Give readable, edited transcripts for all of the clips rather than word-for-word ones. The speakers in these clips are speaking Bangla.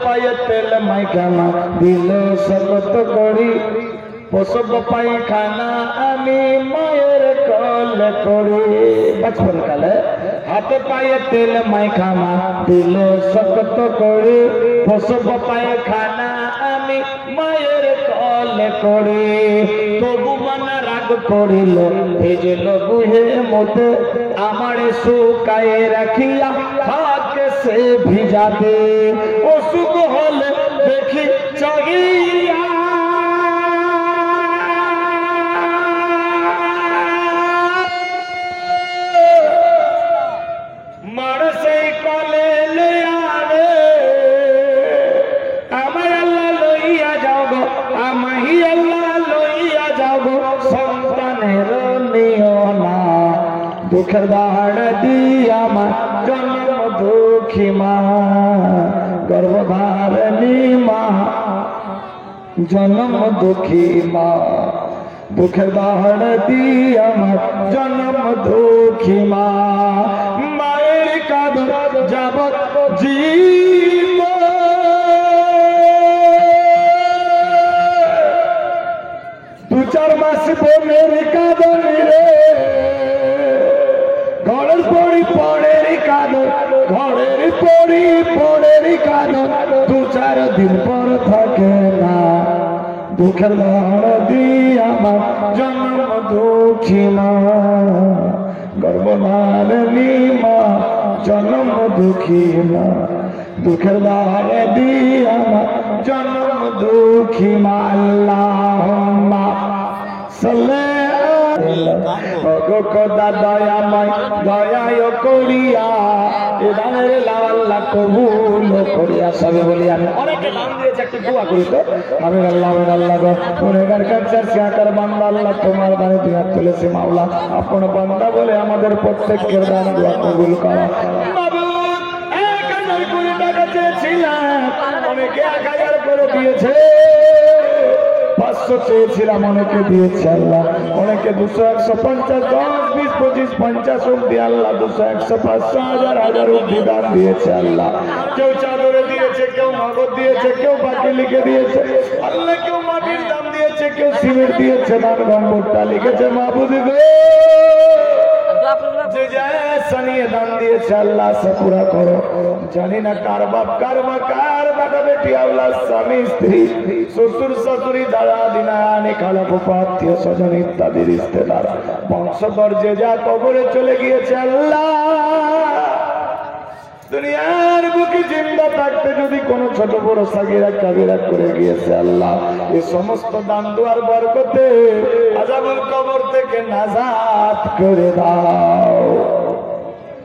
পায়ে তেল মাইখানা দিল শপথ করি প্রসব পায়খানা আমি মায়ের কলে করি। বচপন কালে হাতে পায়ে তেল মাইখানা দিল শপথ করি প্রসব পায়খানা আমি মায়ের কলে করি। তবু মনে রাগ করিল ভেজল বুহে মতে আমারে শুকায়ে রাখিয়া থাকে সে ভিজাতে। অসুখ হলে দেখি চাহিয়া মার সেই কলে লইয়া রে আমায় আল্লাহ লইয়া যাও গো আমাহি আল্লাহ লইয়া যাও গো সন্তানের নিও না দুঃখের দাহাড় দিয়া মা জন্ম দুঃখী মা গর্ভধারিণী মা জন্ম দুঃখী মা দুঃখের দাহাড় দিয়া মা জন্ম দুঃখী মা মায়ের কাঁদন যাবত জীব দু চার মাস বোনের কাঁদন রে ঘরের পড়ি পড়ের কাঁদন ঘরের পড়ি পড়ের কাঁদন দু চার দিন পর থাকে না দুঃখের দাহাড় দিয়া মা জন্ম দুঃখী মা গর্ভধারিণী মা জন্ম দুঃখী মা দুঃখের দাহাড় দিয়া মা জন্ম দুঃখী মা। আল্লাহুম্মা সাল্লি খোদা দয়াময় দয়ায় করিয়া এ দানের লাল্লা কবুল করিয়া। সবে বলি আমি অনেকে নাম দিয়েছে একটু দোয়া করি তো আমি আল্লাহ গো গুনাহগার কাঁচার সিয়াকার বান্দা আল্লাহ তোমার বাণী দুয়া তুলেছে মাওলা আপন বান্দা বলে আমাদের প্রত্যেকের দান দোয়া কবুল করো। মাবুদ 1000 কোটি টাকা চেয়েছিলাম অনেকে 1000 করে দিয়েছে 500 চেয়েছিলাম অনেকে দিয়েছে আল্লাহ অনেকে 200 150 10 20 25 50 অব্দি আল্লাহ 200 100 500 1000 অব্দি দান দিয়েছে আল্লাহ। কেউ চাদরে দিয়েছে কেউ নগদ দিয়েছে কেউ বাকি লিখে দিয়েছে আল্লাহ কেউ মাটির দাম দিয়েছে কেউ সিমেন্ট দিয়েছে দান নম্বরটা লিখেছে মাবুদ গো যে যা নিয়ে দান দিয়েছে আল্লাহ সে পুরা করো। জানি না কার বাপ কার মা কার বেটা বেটি আওলাদ স্বামী স্ত্রী শ্বশুর শাশুড়ি দাদা দিনানি খালা ফুফা আত্মীয় স্বজন ইত্যাদি রিশতেদার বংশধর যে যা কবরে চলে গিয়েছে আল্লাহ দুনিয়ার বুকে জিন্দা থাকতে যদি কোনো ছোট বড় সাগীরা কাবিরা করে গিয়েছে আল্লাহ এই সমস্ত দান দুয়ার বরকতে আযাবুল কবর থেকে নাজাত করে দাও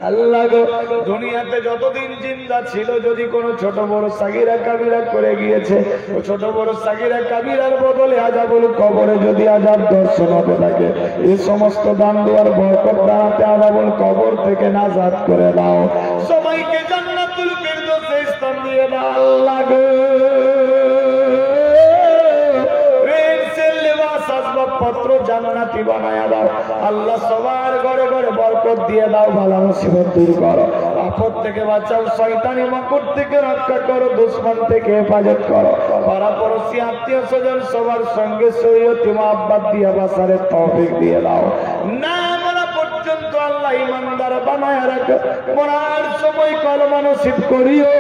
আল্লাহ গো। দুনিয়াতে যতদিন জিন্দা ছিল যদি কোনো ছোট বড় সাগীরা কাবিরা করে গিয়েছে ও ছোট বড় সাগীরা কাবিরার বদলে আযাবুল কবরে যদি আযাব দর্শন হতে থাকে এই সমস্ত দান দুয়ার বরকত দ্বারাতে আযাবুল কবর থেকে নাজাত করে দাও সবাইকে জান্নাতুল ফিরদৌসে স্থান দিয়ে দাও আল্লাহ গো। পত্র জান্নাতি বানায়া দাও আল্লাহ সবার ঘরে ঘরে বরকত দিয়ে দাও বালা মুসিবত দূর করো আপদ থেকে বাঁচাও শয়তানি মাকড় থেকে রক্ষা করো দুশমন থেকে হেফাজত করো পাড়া পড়োশি আত্মীয় স্বজন সবার সঙ্গে শরীয়তি মহব্বত দিয়ে বাসারে তৌফিক দিয়ে দাও না মরা পর্যন্ত আল্লাহ ইমানদার বানায়া রাখো মরার সময় কলমা নসিব করিও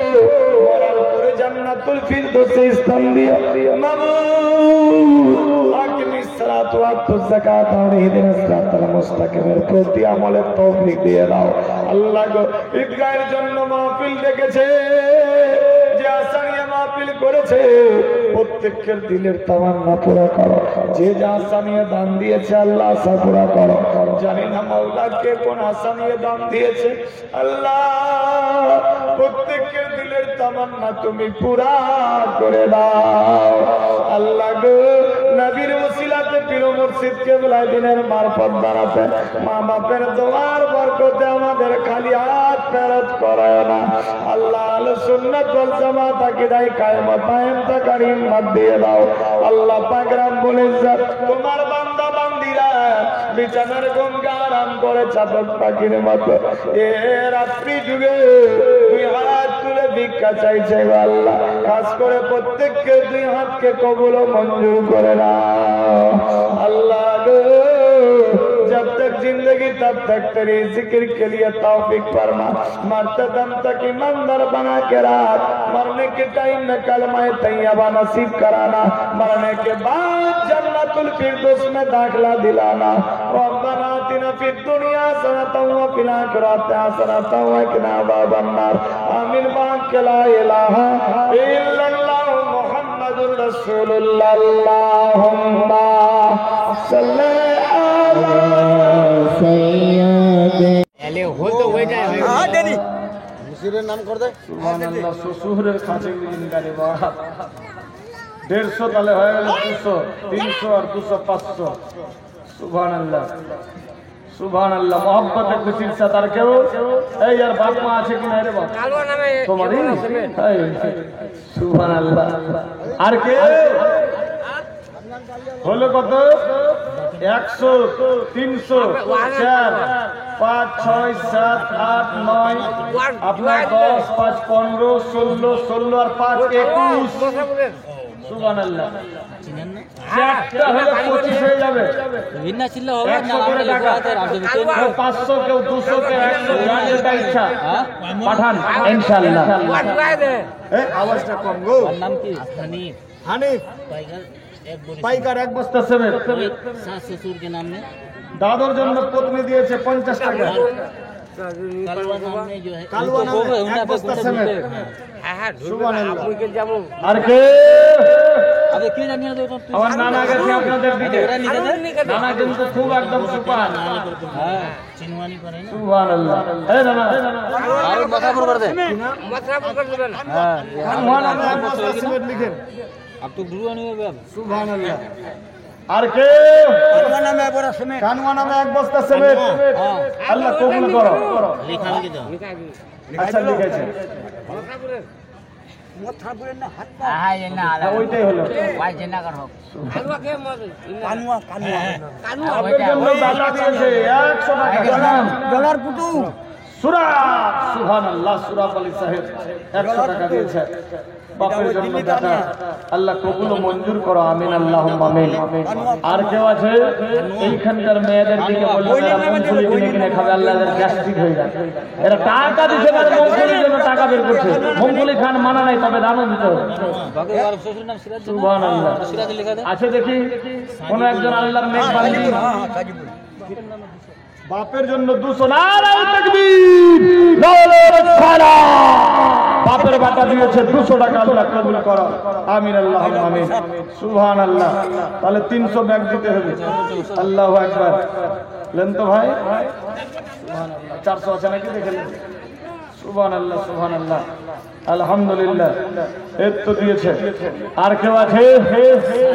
মরার পরে জান্নাতুল ফিরদৌসে স্থান দিও মাবুদ আকিমিস সালাতু ওয়া আতুজ যাকাত ওয়া ইহদিনাস সিরাতাল মুস্তাকিমের প্রতি আমলের তৌফিক দিয়ে দাও আল্লাহ গো। ঈদগাহের জন্য মাহফিল ডেকেছে যে আসানিয়া মাহফিল করেছে প্রত্যেকের দিলের তামান্না পুরা করো যে যা আসানিয়া দান দিয়েছে আল্লাহ আশা পুরা করো জানি না মাওলা কে কোন আসানিয়া দান দিয়েছে আল্লাহ প্রত্যেকের দিলের তামান্না তুমি পুরা করে দাও আল্লাহ গো। নবীর ওসিলাতে পীর মুর্শিদ কেবলায় দিনের মারফত দাঁড়াতে মা বাপের দোয়ার বরকতে আমাদের খালি হাত ফেরত করায় না আল্লাহ আহলে সুন্নাত ওয়াল জামাত আকীদায়ে কায়েমত কায়েম থাকার হিম্মত দিয়ে দাও আল্লাহ পাক রব্বুল ইজ্জত তোমার বান্দা বান্দিরা বিছানার গঙ্গা আরাম করে চাতক পাখির মতো এ রাত্রি যুগে তুই হাত তুলে ভিক্ষা চাইছে আল্লাহ খাস করে প্রত্যেককে দুই হাতকে কবুল ও মঞ্জুর করে নাও আল্লাহ গো जब तक जिंदगी तब तक तेरी जिक्र के लिए तौफीक फरमा मरते दम तक ईमानदार बना के राख मरने के टाइम में कलमा तैयबा नसीब कराना मरने के बाद जन्नतुल फिरदौस में दाखिला दिलाना रब्बना आतिना फिद दुनिया हसनतन व फिल आखिरति हसनतन व क़िना अज़ाबन नार आमीन बाक़ि ला इलाहा इल्लल्लाह मुहम्मदुर रसूलुल्लाह अल्लाहुम्मा सल्ली नाम कर दे শ্বশুরের কাছে নিকালে 150 তাহলে হয়ে গেল 200 300 আর 200 500 সুবহানাল্লাহ সুবহানাল্লাহ मोहब्बत খুশির সাথে আর কেউ এই यार বাপ মা আছে কি না রে বাপ কালুয়া নামে তোমারই এই সুবহানাল্লাহ আর কে হলো কত 100 300 4 5 6 7 8 9 আপনার 10 5 15 16 16 আর 5 21 সুবহানাল্লাহ চারটা হলে 25 হয়ে যাবে ভিন্না ছিল হবে না 500 কেউ 200 কেউ 100 যার যেটা ইচ্ছা পাঠান ইনশাআল্লাহ আওয়াজটা কম গো নাম কি হানিফ হানিফ টাইগার পাইকার এক বস্তা সেমেন্ট सास ससुर के नाम में দাদর জন্য পত্নী দিয়েছে 50 টাকা कालवा नाम में जो है কালুয়া নামে এক বস্তা সেমেন্ট হ্যাঁ সুবহানাল্লাহ আপনি কে যাব আর কে আবে কি জানিয়ে দাও তো আমার নানা গেছে আপনাদের দিকে নানা কিন্তু খুব একদম সুপার হ্যাঁ চিনওয়ানি করে না সুবহানাল্লাহ এই নানা আর মাথা পুরো করে দে মাথা পুরো করে দেবেন হ্যাঁ সুবহানাল্লাহ এক বস্তা সেমেন্ট লিখেন अब तो ध्रुवानी हो गया সুবহানাল্লাহ আর কে কানওয়া নামে এক বস্তা সেমেন্ট আল্লাহ কবুল করো लिखा के दो আচ্ছা লিখেছে হ্যাঁ ये ना ওইটাই হলো ভাই জেনা কর হোক আপনাদের জন্য দাদা দিয়েছে 100 টাকা डॉलर पुटू সূরা সুবহানাল্লাহ সূরা আলী সাহেব 100 টাকা দিয়েছে বাপের জন্য দাদা আল্লাহ কবুল ও মঞ্জুর করো আমিন আল্লাহুম্মা আমিন আর কেউ আছে এইখানকার মেয়েদের দিকে বললে তারা মুখগুলি কিনে কিনে খাবে আল্লাহ এদের গ্যাস্ট্রিক হয়ে যায় এরা টাকা দিতে পারে মুখগুলির জন্য টাকা বের করছে মুখগুলি খান মানা নাই তবে দানও দিতে হবে বাকি আর শ্বশুর নাম সিরাজ সুবহানাল্লাহ সিরাজ লেখা দে আছে দেখি কোন একজন আল্লাহর নেক বান্দি বাপের জন্য 200 নারায়ে তাকবীর নারায়ে সালাত বাপের বাটা দিয়েছে 200 টাকা আল্লাহ কবুল করো আমিন আল্লাহুম্মা আমিন সুবহানাল্লাহ তাহলে 300 ব্যাগ দিতে হবে আল্লাহু আকবার লেন তো ভাই সুবহানাল্লাহ 400 আছে নাকি দেখেন সুবহানাল্লাহ সুবহানাল্লাহ আলহামদুলিল্লাহ এত তো দিয়েছে আর কেউ আছে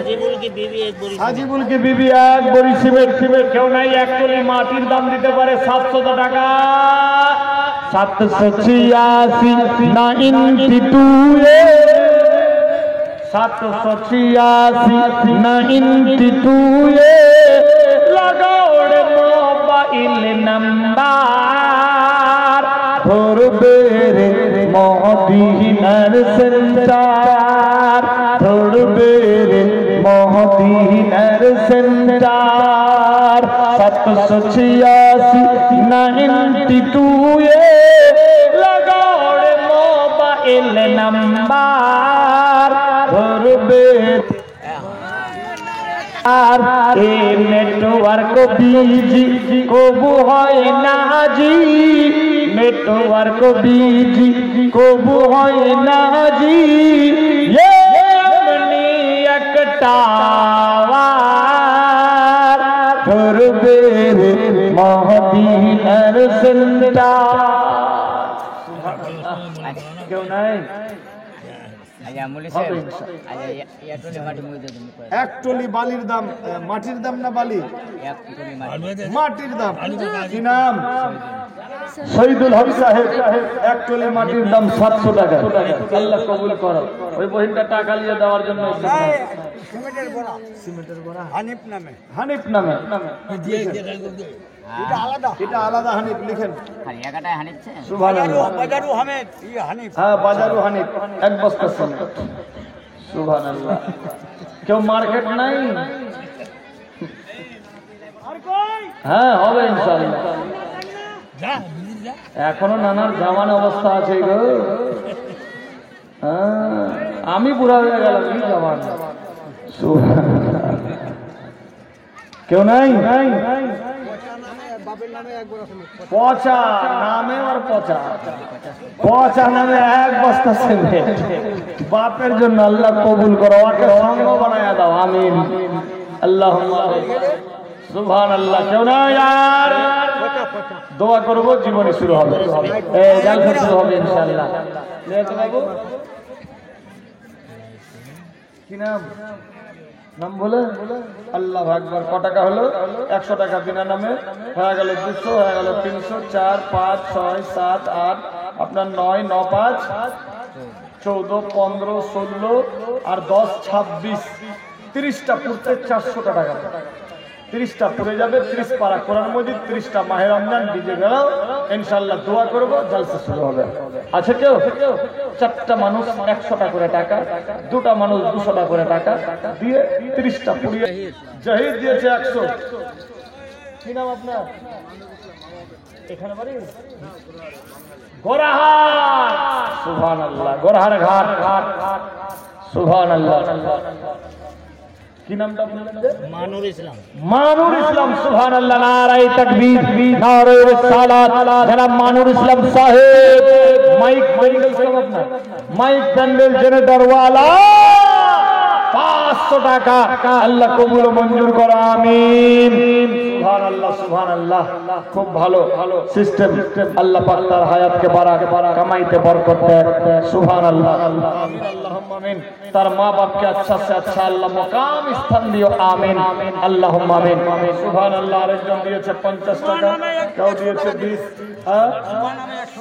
সাজিবুল की बीवी एक बोरी সাজিবুল কি বিবি এক বড়ি সিমেন্ট কেউ নাই এক টলি মাটির দাম দিতে পারে 700 টাকা 786 92 786 92 लगाओ रे मोबाइल नंबर ধরবে রে মদিনার সেন্টার ধরবে রে মদিনার সেন্টার 786 92 লাগাও রে মোবাইল নাম্বার ধরবে আর এ নেটওয়ার্ক বিজি কবু হয় না জি নেটওয়ার্ক বিজি কবু হয় না জি এমনি একটা ধরবে রে মদিনার সেন্টার কেউ নাই আচ্ছা মুলি সাহেব আচ্ছা এক টলি মাটি মুই দিয়ে তুমি এক টলি বালির দাম মাটির দাম না বালি এক টলি মাটি মাটির দাম কি নাম শহীদুল হক সাহেব এক টলি মাটির দাম 700 টাকা আল্লাহ কবুল করো ওই বহিনটা টাকা নিয়ে দেওয়ার জন্য সিমেন্টের বড়া হানিফ নামে হানিফ নামে এটা আলাদা, এটা আলাদা হানিফ লিখেন। খালি একাটাই হানিচ্ছে। সুবহানাল্লাহ। বাজারু হামিদ, ই হানিফ। হ্যাঁ বাজারু হানিফ, এক বস্তা সিমেন্ট। সুবহানাল্লাহ। কেউ মার্কেট নাই? হ্যাঁ হবে ইনশাআল্লাহ। এখনো নানার জামানো অবস্থা আছে গো। হ্যাঁ আমি বুড়া হয়ে গেলাম, কি জামান। কেউ নাই? পচা নামে আর পচা, পচা নামে এক বস্তা সিমেন্ট। বাপের জন্য আল্লাহ কবুল করো, ওকে সঙ্গ বানায়া দাও, আমিন। আল্লাহুম্মা সুবহানাল্লাহ। কেউ নাই আর? দোয়া করব, জীবনে শুরু হবে, এই জালসা শুরু হবে ইনশাআল্লাহ। লেখো বাবু, কি নাম? নাম বলে আল্লাহ আকবার। ক টাকা হলো? 100 টাকা বিনা নামে হয়ে গেল, 200 হয়ে গেল, 300, 4, 5, 6, 7, 8, আপনার 9, 9, 5, 14, 15, 16 আর 10, 26, 30টা পুরতে 400 টাকা। 30টা পুরে যাবে, 30 পারা কোরআন মজিদ, 30টা মাহে রমজান ডিজে গেল ইনশাআল্লাহ। দোয়া করব, জালসা শুরু হবে। আছে কেউ? 4টা মানুষ 100 টাকা করে টাকা, 2টা মানুষ 200 টাকা করে টাকা দিয়ে 30টা পুরিয়ে। জাহিদ দিয়েছে 100। কি নাম আপনার? এখানে বাড়ি গোরাহাট। সুবহানাল্লাহ। গোরাহাট ঘাট, সুবহানাল্লাহ। কি নামটা আপনার? মানুর ইসলাম। মানুর ইসলাম। সুবহানাল্লাহ। নারায়ে তাকবীর, নারায়ে রিসালাত। জনাব মানুর ইসলাম সাহেব, মাইক ইসলাম আপনার, মাইক প্যান্ডেল জেনারেটর ওয়ালা, 500 টাকা। আল্লাহ কবুল ও মঞ্জুর করো, আমিন। সুবহানাল্লাহ, সুবহানাল্লাহ। খুব ভালো সিস্টেম। আল্লাহ পাক তার হায়াতকে বাড়াক, কামাইতে বরকত দেয়। সুবহানাল্লাহ, আমিন। আল্লাহুম্মা আমিন। তার মা বাপকে আচ্ছা সে আচ্ছা আল্লাহ মুকাম স্থান দিও, আমিন। আল্লাহুম্মা আমিন। সুবহানাল্লাহ। আরেকজন দিয়েছে 50 টাকা, কেউ দিয়েছে 20,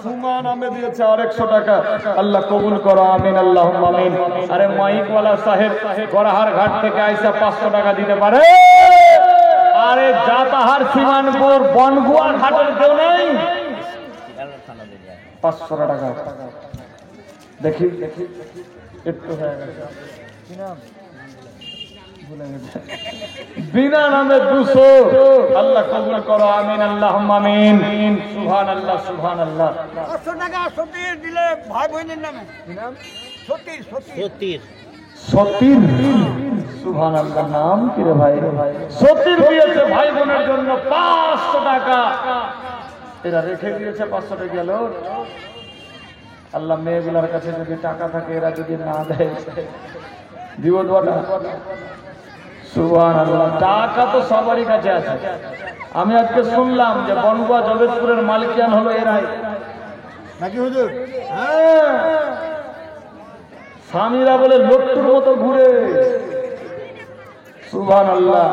সুমা নামে দিয়েছে আর 100 টাকা। আল্লাহ কবুল করো, আমিন। আল্লাহুম্মা আমিন। আরে মাইকওয়ালা সাহেব গোরাহার ঘাট থেকে আইসা 500 টাকা দিতে পারে? আরে জাতাহার সীমানপুর বনগুয়া ঘাটের কেউ নেই? 500 টাকা দেখি একটু হয়ে গেছে। কি নাম? ভুলে গেছে। বিনা নামে 200। আল্লাহ কবুল করো, আমিন। আল্লাহুম্মা আমিন। সুবহানাল্লাহ, সুবহানাল্লাহ। 500 টাকা সতীর দিলে ভাই বোনের নামে। কি নাম? সতীর, সতীর। সতীর। সুবহানাল্লাহ। নাম কি রে ভাই? সতীর দিয়েছে ভাই বোনের জন্য 500 টাকা। এরা রেখে দিয়েছে 500 টাকা গেল। আল্লাহ মেয়েগুলার কাছে যদি টাকা থাকে, এরা যদি না দেয়, দিব দোয়াটা। সুবহানাল্লাহ। টাকা তো সবারই কাছে আছে। আমি আজকে শুনলাম যে বনগুয়া জগৎপুরের মালিকান হলো এরাই, নাকি হুজুর? হ্যাঁ। স্বামীরা বলে লট্টুর মতো ঘুরে। সুবহানাল্লাহ।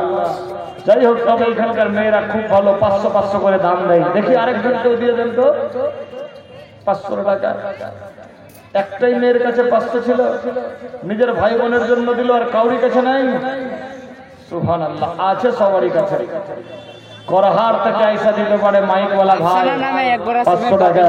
যাই হোক, তবে এখানকার মেয়েরা খুব ভালো, 500 করে দাম দেয়। দেখি আরেকজনকেও দিয়ে দেন তো 500 টাকা। একটাই মেয়ের কাছে 500 ছিল, নিজের ভাই বোনের জন্য দিল, আর কাউরি কাছে নাই। সুবহানাল্লাহ। আছে সবারই কাছে। করহার থেকে আইসা দিতে পারে মাইকওয়ালা ভাই 500 টাকা।